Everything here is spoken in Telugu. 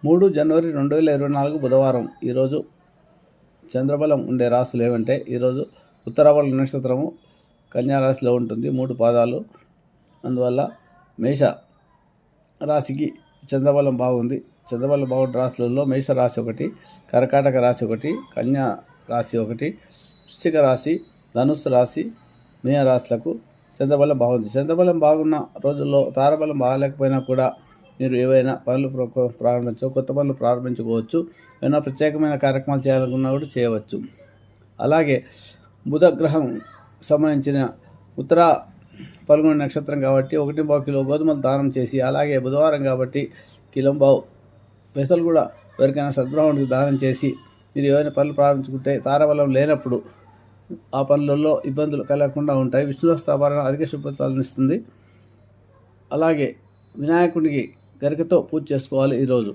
3 జనవరి 2024 బుధవారం. ఈరోజు చంద్రబలం ఉండే రాశులు ఏమంటే, ఈరోజు ఉత్తరావళ నక్షత్రము కన్యారాశిలో ఉంటుంది, 3 పాదాలు. అందువల్ల మేష రాశికి చంద్రబలం బాగుంది. చంద్రబలం బాగుండే రాశులలో మేషరాశి ఒకటి, కర్కాటక రాశి ఒకటి, కన్యా రాశి ఒకటి, వృశ్చిక రాశి, ధనుస్సు రాశి, మీన రాశులకు చంద్రబలం బాగుంది. చంద్రబలం బాగున్న రోజుల్లో తారబలం బాగాలేకపోయినా కూడా మీరు ఏవైనా పనులు కొత్త పనులు ప్రారంభించుకోవచ్చు. ఏమైనా ప్రత్యేకమైన కార్యక్రమాలు చేయాలనుకున్నా కూడా చేయవచ్చు. అలాగే బుధగ్రహం సంబంధించిన ఉత్తర పల్గొని నక్షత్రం కాబట్టి 1.5 కిలో గోధుమలు దానం చేసి, అలాగే బుధవారం కాబట్టి కిలంబావు పెసలు కూడా ఎవరికైనా సద్బ్రాహ్మణుడికి దానం చేసి మీరు ఏవైనా పనులు ప్రారంభించుకుంటే తారబలం లేనప్పుడు ఆ పనులలో ఇబ్బందులు కలగకుండా ఉంటాయి. విష్ణు స్థాపన అధిక శుభ్రతలను ఇస్తుంది. అలాగే వినాయకుడికి గరికతో పూజ చేసుకోవాలి ఈరోజు.